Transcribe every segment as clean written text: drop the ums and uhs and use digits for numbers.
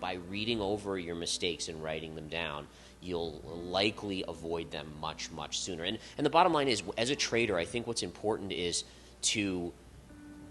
by reading over your mistakes and writing them down, you'll likely avoid them much, much sooner. And the bottom line is, as a trader, I think what's important is to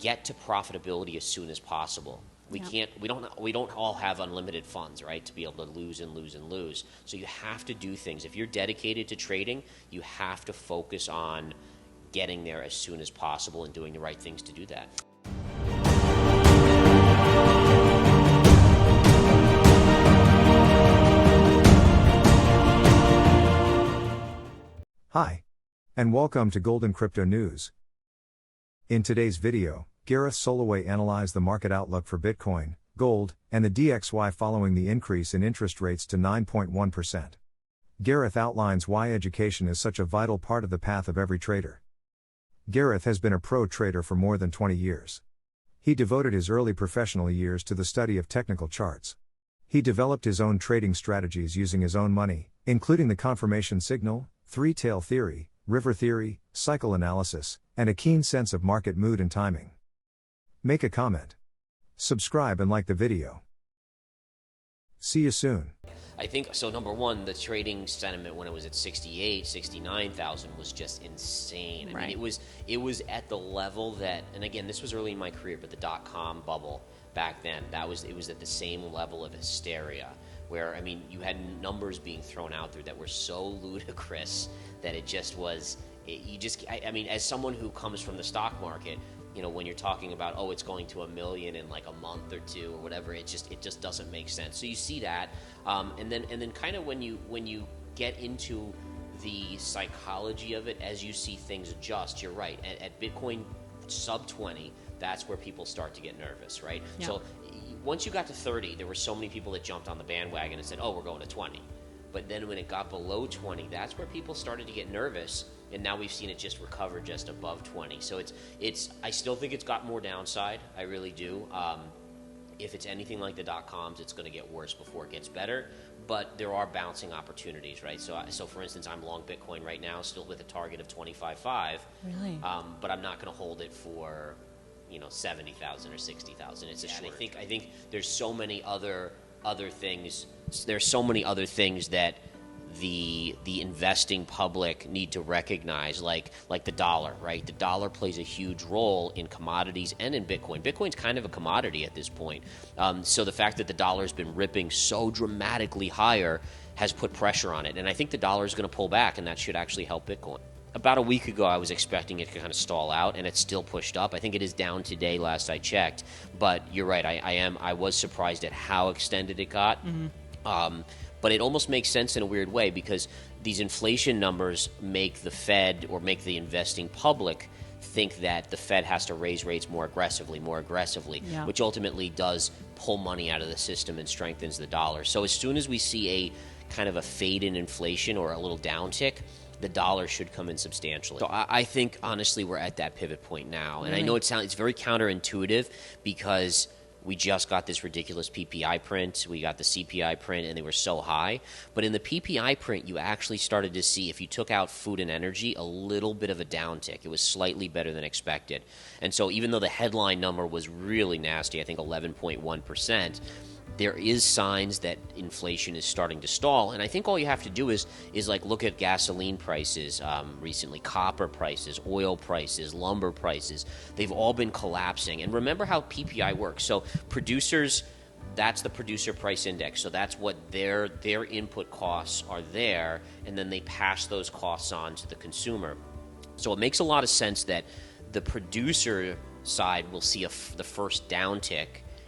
get to profitability as soon as possible. We don't all have unlimited funds, right, to be able to lose and lose and lose. So you have to do things. If you're dedicated to trading, you have to focus on getting there as soon as possible and doing the right things to do that. Hi, and welcome to Gold and Crypto News. In today's video, Gareth Soloway analyzed the market outlook for Bitcoin, gold, and the DXY following the increase in interest rates to 9.1%. Gareth outlines why education is such a vital part of the path of every trader. Gareth has been a pro trader for more than 20 years. He devoted his early professional years to the study of technical charts. He developed his own trading strategies using his own money, including the confirmation signal, three-tail theory, river theory, cycle analysis, and a keen sense of market mood and timing. Make a comment. Subscribe and like the video. See you soon. I think, so number one, the trading sentiment when it was at 68, 69,000 was just insane. I mean, it was at the level that, and again, this was early in my career, but the dot-com bubble back then, it was at the same level of hysteria. Where, I mean, you had numbers being thrown out there that were so ludicrous that it just was, I mean, as someone who comes from the stock market, you know, when you're talking about, oh, it's going to 1 million in like a month or two or whatever, it just doesn't make sense. So you see that, and then kind of when you get into the psychology of it, as you see things adjust, you're right. At Bitcoin sub 20, that's where people start to get nervous, right? Yeah. So once you got to 30, there were so many people that jumped on the bandwagon and said, oh, we're going to 20. But then when it got below 20, that's where people started to get nervous, and now we've seen it just recover just above 20. So I still think it's got more downside. I really do. If it's anything like the dot-coms, it's going to get worse before it gets better. But there are bouncing opportunities, right? So for instance, I'm long Bitcoin right now, still with a target of 25.5. Really? But I'm not going to hold it for 70,000 or 60,000. It's a short. I think there's so many other things. There's so many other things that the investing public need to recognize, like the dollar, right? The dollar plays a huge role in commodities and in Bitcoin. Bitcoin's kind of a commodity at this point. So the fact that the dollar's been ripping so dramatically higher has put pressure on it. And I think the dollar is going to pull back, and that should actually help Bitcoin. About a week ago, I was expecting it to kind of stall out, and it's still pushed up. I think it is down today, last I checked. But you're right. I was surprised at how extended it got. Mm-hmm. But it almost makes sense in a weird way, because these inflation numbers make the Fed, or make the investing public, think that the Fed has to raise rates more aggressively, yeah, which ultimately does pull money out of the system and strengthens the dollar. So as soon as we see a kind of a fade in inflation or a little downtick, the dollar should come in substantially. So I think, honestly, we're at that pivot point now. And really? I know it's very counterintuitive, because we just got this ridiculous PPI print, we got the CPI print, and they were so high. But in the PPI print, you actually started to see, if you took out food and energy, a little bit of a downtick. It was slightly better than expected. And so even though the headline number was really nasty, I think 11.1%, there is signs that inflation is starting to stall. And I think all you have to do is like look at gasoline prices recently, copper prices, oil prices, lumber prices. They've all been collapsing. And remember how PPI works. So producers, that's the producer price index. So that's what their input costs are there, and then they pass those costs on to the consumer. So it makes a lot of sense that the producer side will see the first downtick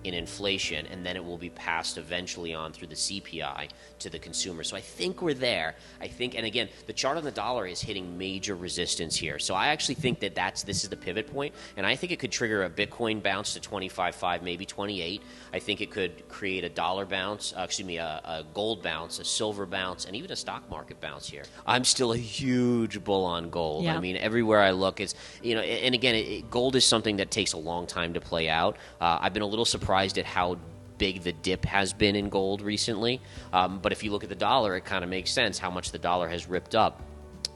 in inflation, and then it will be passed eventually on through the CPI to the consumer. So I think we're there. And again, the chart on the dollar is hitting major resistance here. So I actually think that this is the pivot point, and I think it could trigger a Bitcoin bounce to 25.5, maybe 28. I think it could create a dollar bounce, a gold bounce, a silver bounce, and even a stock market bounce here. I'm still a huge bull on gold. Yeah. I mean, everywhere I look, it's, and again, gold is something that takes a long time to play out. I've been a little surprised at how big the dip has been in gold recently. But if you look at the dollar, it kind of makes sense how much the dollar has ripped up.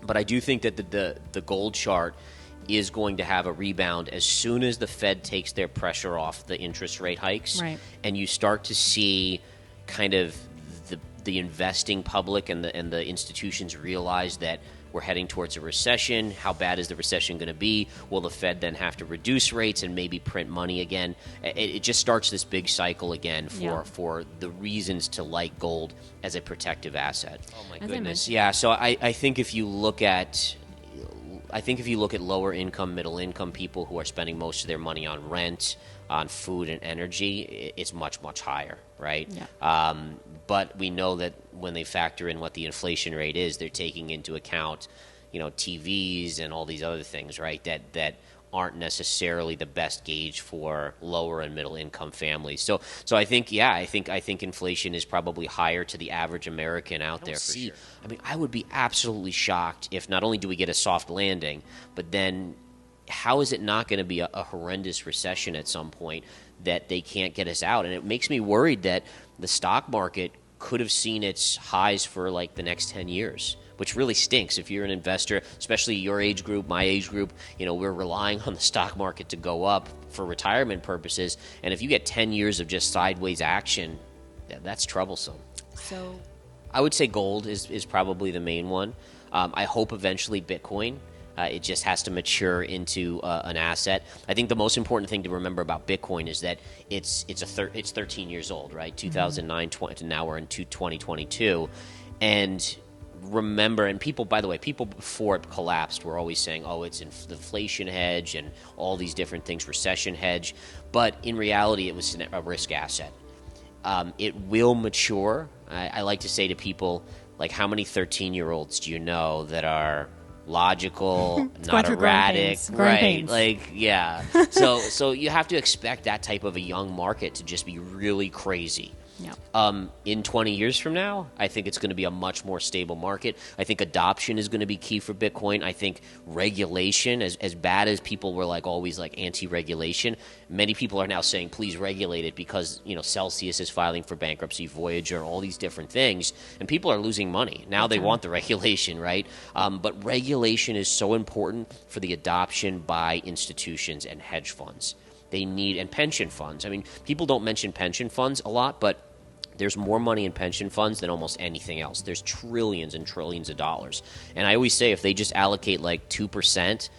But I do think that the gold chart is going to have a rebound as soon as the Fed takes their pressure off the interest rate hikes. Right. And you start to see kind of the investing public and the institutions realize that we're heading towards a recession. How bad is the recession going to be? Will the Fed then have to reduce rates and maybe print money again? It just starts this big cycle again for the reasons to like gold as a protective asset. Oh my goodness. Yeah, so I think if you look at lower income, middle income people who are spending most of their money on rent, on food and energy, it's much, much higher, right? Yeah. But we know that when they factor in what the inflation rate is, they're taking into account, TVs and all these other things, right? That aren't necessarily the best gauge for lower and middle income families. So I think inflation is probably higher to the average American out there. For sure. I mean, I would be absolutely shocked if not only do we get a soft landing, but then how is it not going to be a horrendous recession at some point that they can't get us out? And it makes me worried that the stock market could have seen its highs for like the next 10 years, which really stinks. If you're an investor, especially your age group, my age group, we're relying on the stock market to go up for retirement purposes. And if you get 10 years of just sideways action, that's troublesome. So I would say gold is probably the main one. I hope eventually Bitcoin. It just has to mature into an asset. I think the most important thing to remember about Bitcoin is that it's 13 years old, right? 2009, now we're in 2022. And remember, and people, by the way, people before it collapsed were always saying, oh, it's inflation hedge and all these different things, recession hedge. But in reality, it was a risk asset. It will mature. I like to say to people, like, how many 13-year-olds do you know that are logical, not erratic, right? Pains. Like, yeah. So you have to expect that type of a young market to just be really crazy. Yeah. In 20 years from now, I think it's going to be a much more stable market. I think adoption is going to be key for Bitcoin. I think regulation, as bad as people were like always like anti-regulation, many people are now saying please regulate it because Celsius is filing for bankruptcy, Voyager, all these different things, and people are losing money. Now they want the regulation, right? But regulation is so important for the adoption by institutions and hedge funds. They need, and pension funds. I mean, people don't mention pension funds a lot, but there's more money in pension funds than almost anything else. There's trillions and trillions of dollars. And I always say if they just allocate like 2%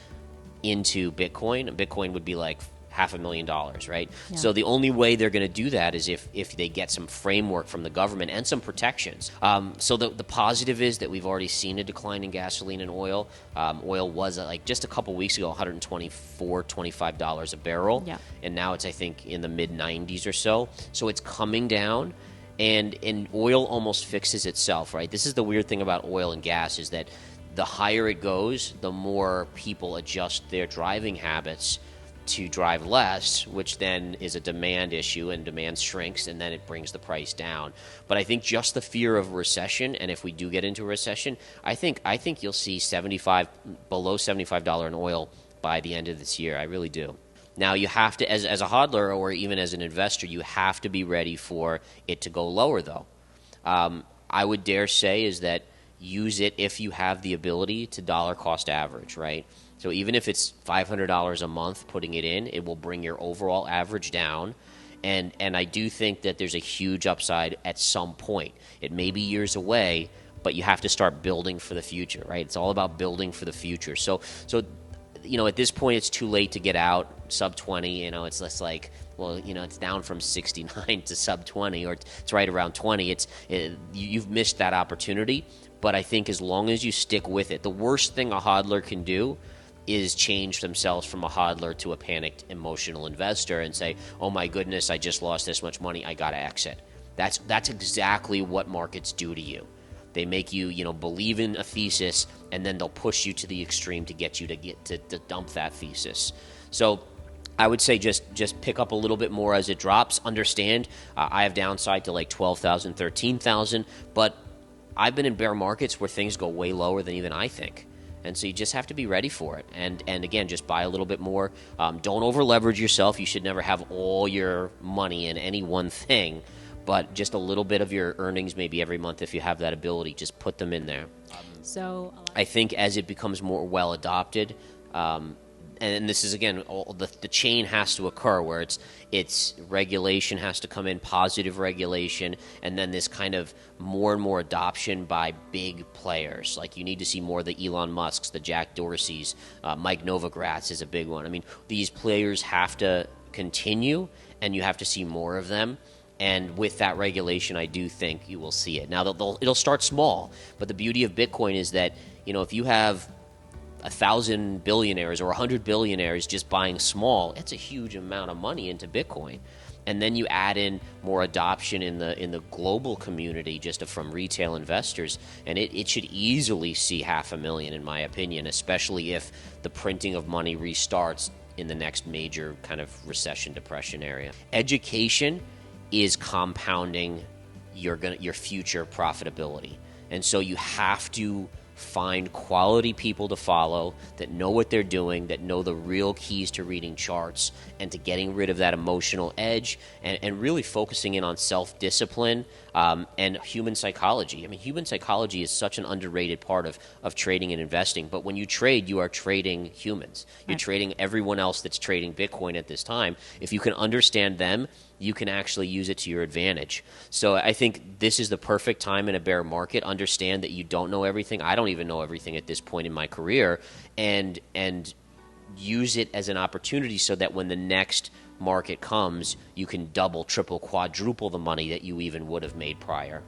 into Bitcoin would be like $500,000, right? Yeah. So the only way they're going to do that is if they get some framework from the government and some protections. So the positive is that we've already seen a decline in gasoline and oil. Oil was like just a couple weeks ago $124, $25 a barrel, yeah. And now it's I think in the mid 90s or so. So it's coming down. And oil almost fixes itself, right? This is the weird thing about oil and gas is that the higher it goes, the more people adjust their driving habits to drive less, which then is a demand issue, and demand shrinks, and then it brings the price down. But I think just the fear of recession, and if we do get into a recession, I think you'll see below $75 in oil by the end of this year. I really do. Now, you have to, as a hodler or even as an investor, you have to be ready for it to go lower, though. I would dare say is that use it if you have the ability to dollar cost average, right? So even if it's $500 a month putting it in, it will bring your overall average down. And I do think that there's a huge upside at some point. It may be years away, but you have to start building for the future, right? It's all about building for the future. So at this point, it's too late to get out sub 20. It's less like, well, it's down from 69 to sub 20, or it's right around 20. You've missed that opportunity. But I think as long as you stick with it, the worst thing a hodler can do is change themselves from a hodler to a panicked emotional investor and say, oh my goodness, I just lost this much money, I got to exit. That's exactly what markets do to you. They make you, believe in a thesis, and then they'll push you to the extreme to get you to dump that thesis. So I would say just pick up a little bit more as it drops. Understand, I have downside to like 12,000, 13,000, but I've been in bear markets where things go way lower than even I think. And so you just have to be ready for it. And again, just buy a little bit more. Don't over leverage yourself. You should never have all your money in any one thing. But just a little bit of your earnings, maybe every month if you have that ability, just put them in there. So I think as it becomes more well adopted, and this is again, the chain has to occur where it's regulation has to come in, positive regulation, and then this kind of more and more adoption by big players. Like you need to see more of the Elon Musks, the Jack Dorseys, Mike Novogratz is a big one. I mean, these players have to continue, and you have to see more of them. And with that regulation, I do think you will see it. Now, it'll start small, but the beauty of Bitcoin is that, if you have 1,000 billionaires or 100 billionaires just buying small, it's a huge amount of money into Bitcoin. And then you add in more adoption in the global community just from retail investors, and it should easily see 500,000, in my opinion, especially if the printing of money restarts in the next major kind of recession, depression area. Education is compounding your future profitability. And so you have to find quality people to follow that know what they're doing, that know the real keys to reading charts and to getting rid of that emotional edge, and really focusing in on self-discipline and human psychology. I mean, human psychology is such an underrated part of trading and investing, but when you trade, you are trading humans. You're trading everyone else that's trading Bitcoin at this time. If you can understand them, you can actually use it to your advantage. So I think this is the perfect time in a bear market. Understand that you don't know everything. I don't even know everything at this point in my career, and use it as an opportunity so that when the next market comes, you can double, triple, quadruple the money that you even would have made prior.